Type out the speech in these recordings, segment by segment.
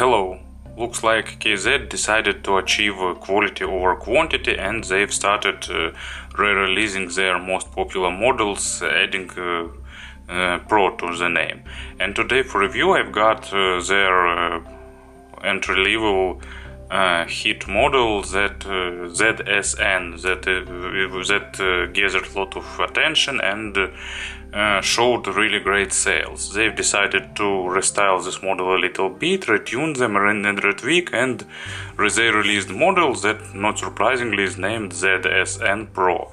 Hello. Looks like KZ decided to achieve quality over quantity, and they've started re-releasing their most popular models, adding Pro to the name. And today for review I've got their entry-level hit model ZSN that gathered a lot of attention and showed really great sales. They've decided to restyle this model a little bit, retune them and retweak, and they released model that, not surprisingly, is named ZSN Pro.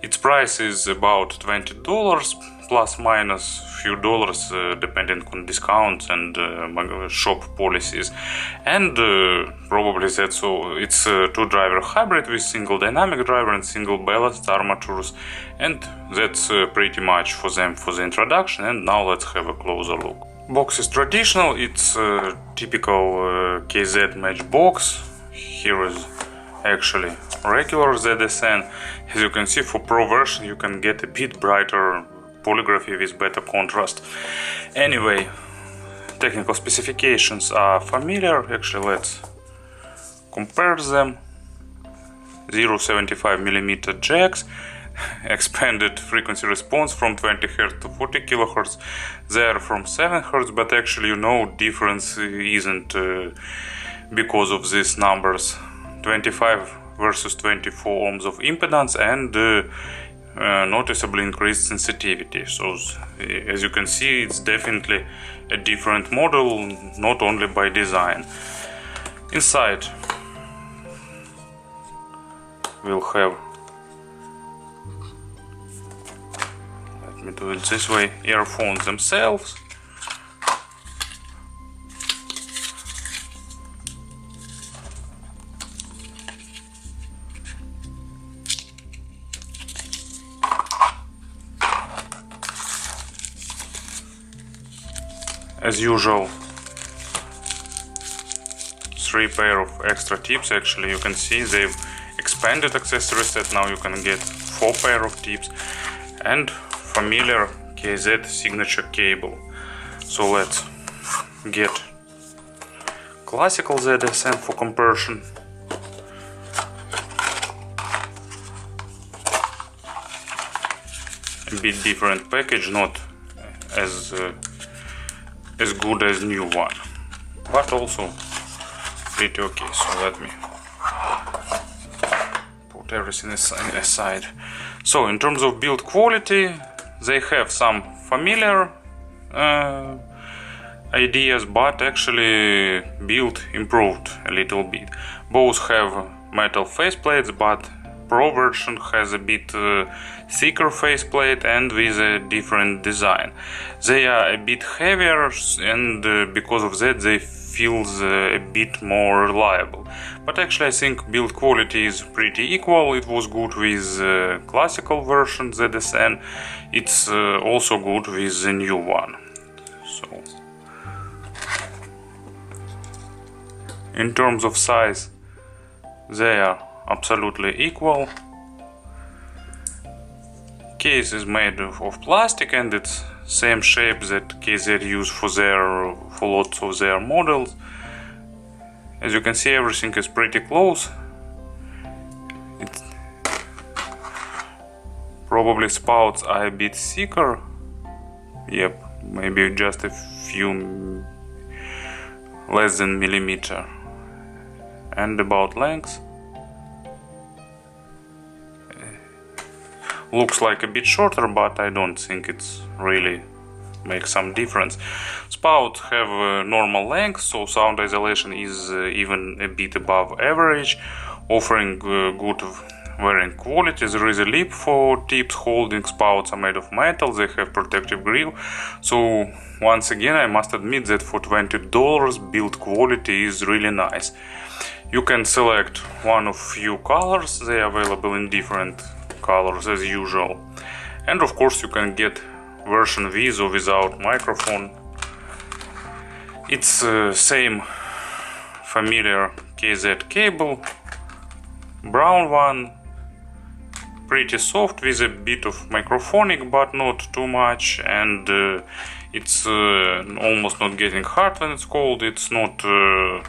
Its price is about $20, plus minus few dollars depending on discounts and shop policies, and probably that's so. It's a two-driver hybrid with single dynamic driver and single ballast armatures, and that's pretty much for them for the introduction. And now let's have a closer look. Box is traditional. It's a typical KZ match box. Here is actually regular ZSN. As you can see, for Pro version you can get a bit brighter polygraphy with better contrast. Anyway, technical specifications are familiar. Actually, let's compare them. 0.75mm jacks, expanded frequency response from 20 Hz to 40 kHz. They are from 7 Hz, but actually, you know, difference isn't because of these numbers. 25 versus 24 ohms of impedance, and noticeably increased sensitivity. So as you can see, it's definitely a different model, not only by design. Inside we'll have, let me do it this way, earphones themselves. As usual, 3 pair of extra tips. Actually, you can see they've expanded accessory set. Now you can get 4 pair of tips, and familiar KZ signature cable. So let's get classical ZSN for comparison. A bit different package, not as good as new one, but also pretty okay. So let me put everything aside. So in terms of build quality, they have some familiar ideas, but actually build improved a little bit. Both have metal faceplates, but Pro version has a bit thicker faceplate and with a different design. They are a bit heavier, and because of that they feel a bit more reliable. But actually I think build quality is pretty equal. It was good with classical version ZSN. It's also good with the new one. So in terms of size, they are absolutely equal. Case is made of plastic, and it's same shape that KZ use for lots of their models. As you can see, everything is pretty close. Probably spouts are a bit thicker. Yep, maybe just a few less than millimeter. And about length, looks like a bit shorter, but I don't think it's really makes some difference. Spout have a normal length, so sound isolation is even a bit above average, offering good wearing quality. There is a lip for tips holding. Spouts are made of metal, they have protective grill. So once again, I must admit that for $20 build quality is really nice. You can select one of few colors. They are available in different colors as usual, and of course you can get version with or without microphone. It's same familiar KZ cable, brown one, pretty soft with a bit of microphonic, but not too much, and it's almost not getting hard when it's cold. It's not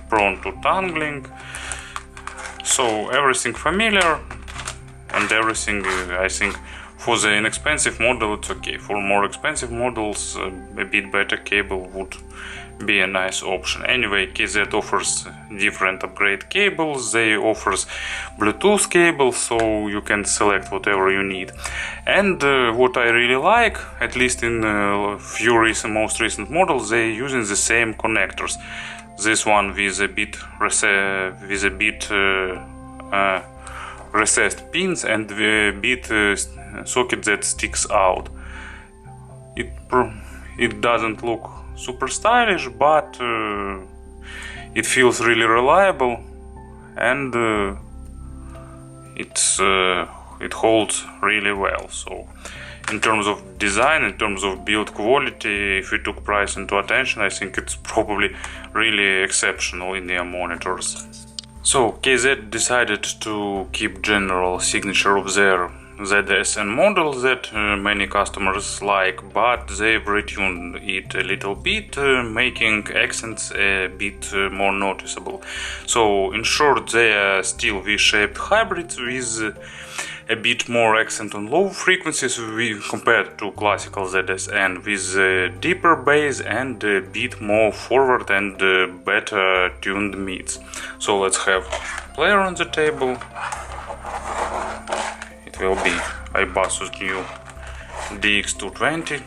prone to tangling. So everything familiar, and everything I think for the inexpensive model it's okay. For more expensive models a bit better cable would be a nice option. Anyway, KZ offers different upgrade cables. They offers Bluetooth cables, so you can select whatever you need. And what I really like, at least in few most recent models, they using the same connectors. This one with a bit recessed pins and a bit socket that sticks out. It doesn't look super stylish, but it feels really reliable, and it holds really well. So in terms of design, in terms of build quality, if we took price into attention, I think it's probably really exceptional in their monitors. So KZ decided to keep general signature of their ZSN model that many customers like, but they've retuned it a little bit, making accents a bit more noticeable. So in short, they are still V-shaped hybrids with a bit more accent on low frequencies compared to classical ZSN, with deeper bass and a bit more forward and better tuned mids. So let's have player on the table. It will be iBasus new DX220.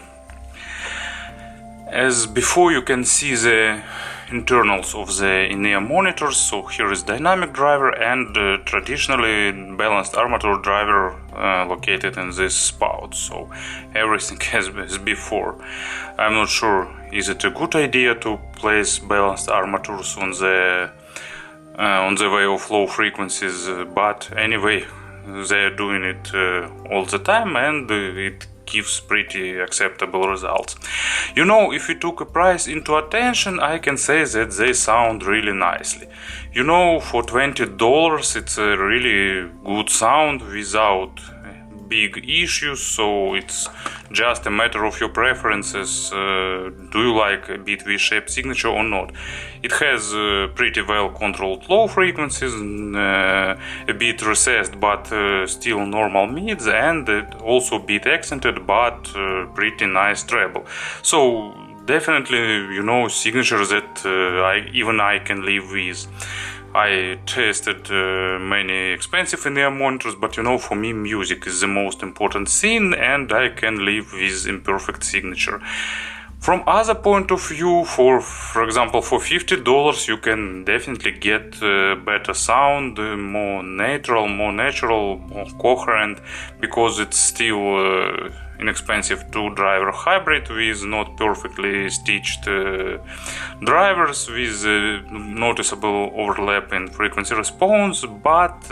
As before, you can see the internals of the in-ear monitors. So here is dynamic driver and traditionally balanced armature driver located in this spout. So everything as before. I'm not sure is it a good idea to place balanced armatures on the way of low frequencies, but anyway, they're doing it all the time, and it gives pretty acceptable results. You know, if we took a price into attention, I can say that they sound really nicely. You know, for $20 it's a really good sound without big issues, so it's just a matter of your preferences. Do you like a bit V-shaped signature or not? It has pretty well controlled low frequencies, a bit recessed but still normal mids, and also bit accented but pretty nice treble. So definitely, you know, signature that even I can live with. I tested many expensive in-ear monitors, but you know, for me music is the most important thing, and I can live with imperfect signature. From other point of view, for example, for $50 you can definitely get better sound, more natural, more coherent, because it's still inexpensive two-driver hybrid with not perfectly stitched drivers, with noticeable overlap in frequency response, but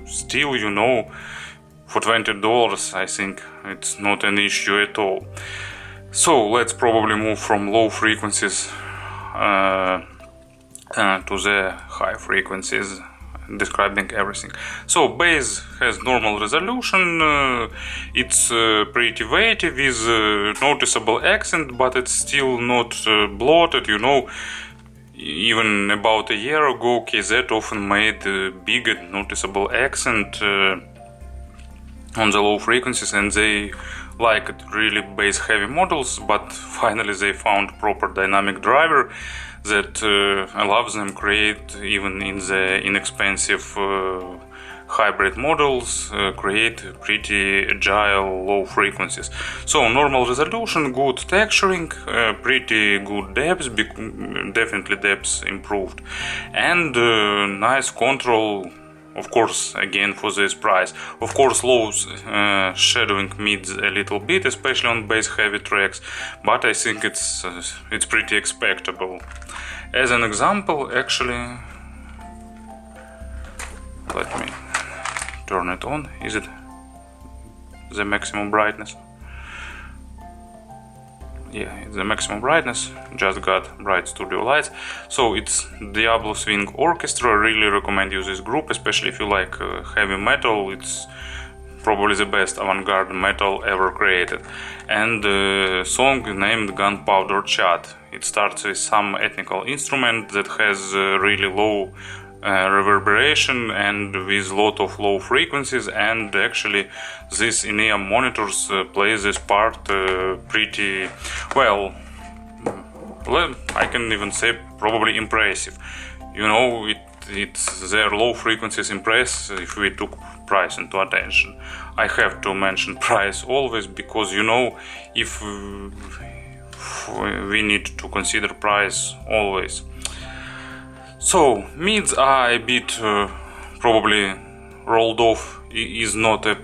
still, you know, for $20 I think it's not an issue at all. So let's probably move from low frequencies to the high frequencies, describing everything. So bass has normal resolution, it's pretty weighty with noticeable accent, but it's still not bloated. You know, even about a year ago KZ often made big and noticeable accent on the low frequencies, and they liked really bass heavy models, but finally they found proper dynamic driver that allows them create, even in the inexpensive hybrid models, create pretty agile low frequencies. So normal resolution, good texturing, pretty good depths, definitely depths improved, and nice control. Of course, again for this price. Of course, lows shadowing mids a little bit, especially on bass heavy tracks, but I think it's pretty expectable. As an example, actually, let me turn it on. Is it the maximum brightness? Yeah, it's the maximum brightness. Just got bright studio lights. So it's Diablo Swing Orchestra. Really recommend you this group, especially if you like heavy metal. It's probably the best avant-garde metal ever created, and a song named Gunpowder Chat. It starts with some ethnical instrument that has really low reverberation and with lot of low frequencies, and actually this in-ear monitors play this part pretty well. I can even say probably impressive. You know, it's their low frequencies impress if we took price into attention. I have to mention price always, because you know, if we need to consider price always. So mids are a bit probably rolled off is not a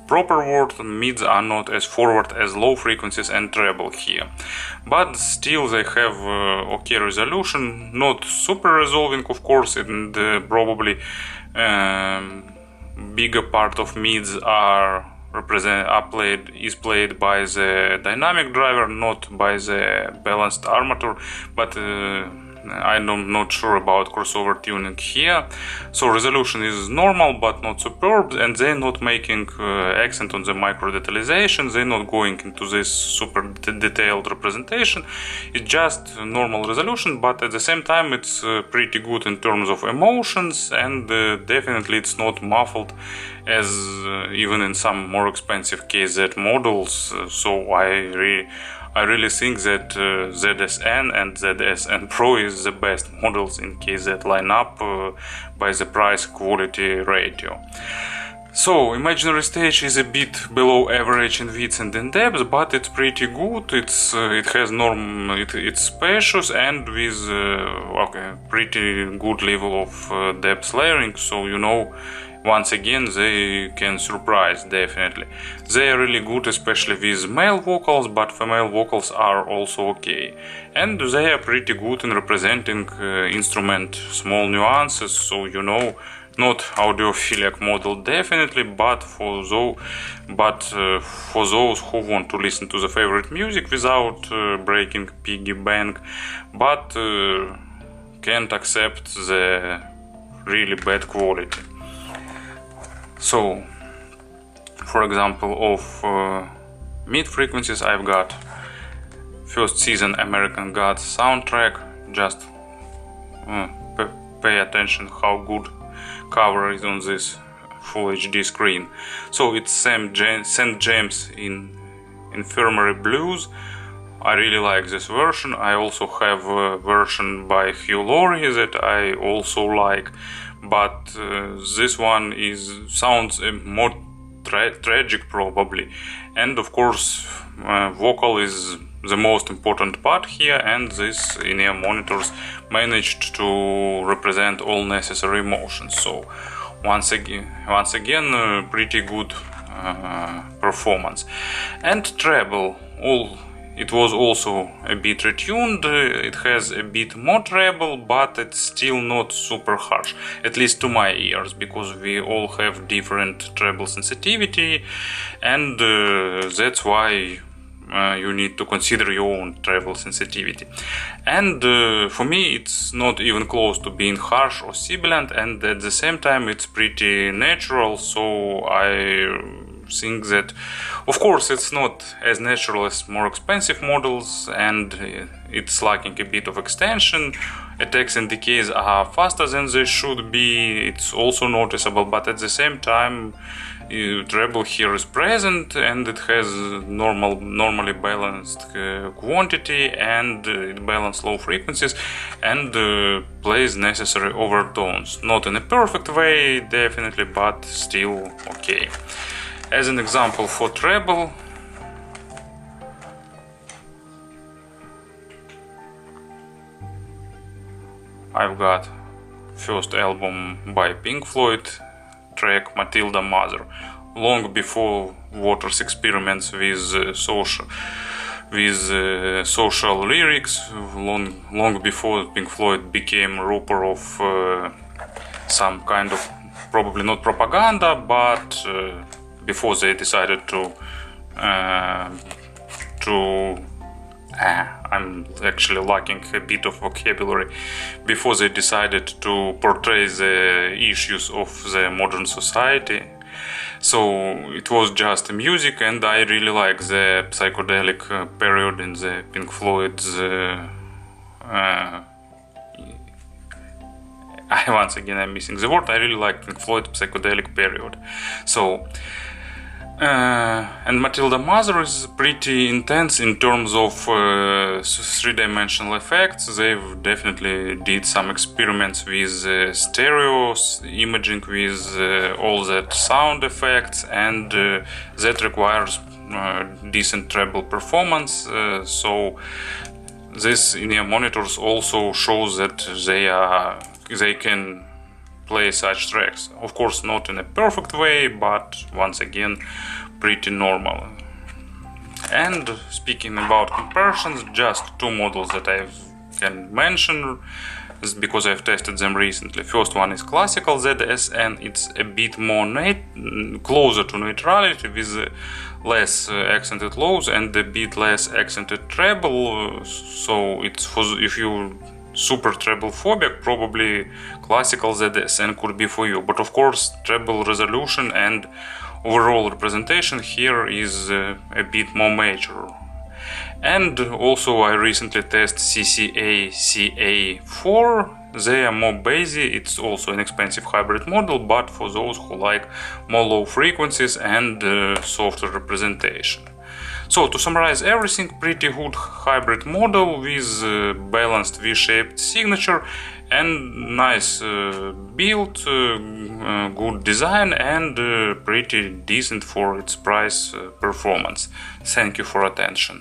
proper word. Mids are not as forward as low frequencies and treble here, but still they have okay resolution, not super resolving of course, and probably bigger part of mids is played by the dynamic driver, not by the balanced armature, but I'm not sure about crossover tuning here. So resolution is normal but not superb, and they're not making accent on the micro detalization. They're not going into this super detailed representation. It's just normal resolution, but at the same time it's pretty good in terms of emotions, and definitely it's not muffled as even in some more expensive KZ models. So I really think that ZSN and ZSN Pro is the best models in KZ lineup by the price-quality ratio. So imaginary stage is a bit below average in width and in depth, but it's pretty good. It has it's spacious and with pretty good level of depth layering. So you know, once again they can surprise definitely. They are really good, especially with male vocals, but female vocals are also okay. And they are pretty good in representing instrument small nuances. So you know, not audiophilic model definitely, but for those who want to listen to the favorite music without breaking piggy bank, but can't accept the really bad quality. So, for example, of mid frequencies, I've got first season American Gods soundtrack. Just pay attention how good cover is on this full HD screen. So it's St. James in Infirmary Blues. I really like this version. I also have a version by Hugh Laurie that I also like, but this one sounds more tragic probably, and of course vocal is the most important part here, and this in-ear monitors managed to represent all necessary emotions. So once again pretty good performance. And treble, it was also a bit retuned. It has a bit more treble, but it's still not super harsh, at least to my ears, because we all have different treble sensitivity, and that's why you need to consider your own treble sensitivity. And for me it's not even close to being harsh or sibilant, and at the same time it's pretty natural. So I think that of course it's not as natural as more expensive models, and it's lacking a bit of extension. Attacks and decays are faster than they should be, it's also noticeable, but at the same time treble here is present, and it has normally balanced quantity, and it balances low frequencies and plays necessary overtones. Not in a perfect way definitely, but still okay. As an example for treble, I've got first album by Pink Floyd, track Matilda Mother, long before Waters' experiments with social lyrics, long before Pink Floyd became rapper of some kind of, probably not propaganda, but before they decided I'm actually lacking a bit of vocabulary. Before they decided to portray the issues of the modern society, So it was just music, and I really like the psychedelic period in the Pink Floyd's once again I'm missing the word. I really like Pink Floyd psychedelic period. So and Matilda Mother is pretty intense in terms of three-dimensional effects. They've definitely did some experiments with stereo imaging, with all that sound effects, and that requires decent treble performance. So this in-ear monitors also shows that they can play such tracks. Of course, not in a perfect way, but once again, pretty normal. And speaking about comparisons, just two models that I can mention because I've tested them recently. First one is classical ZSN. It's a bit more closer to neutrality with less accented lows and a bit less accented treble. So it's for if you super treble phobic, probably classical ZSN could be for you. But of course, treble resolution and overall representation here is a bit more major. And also I recently tested CCA CA4. They are more bassy. It's also an expensive hybrid model, but for those who like more low frequencies and softer representation. So to summarize everything, pretty good hybrid model with balanced V-shaped signature and nice build, good design, and pretty decent for its price performance. Thank you for attention.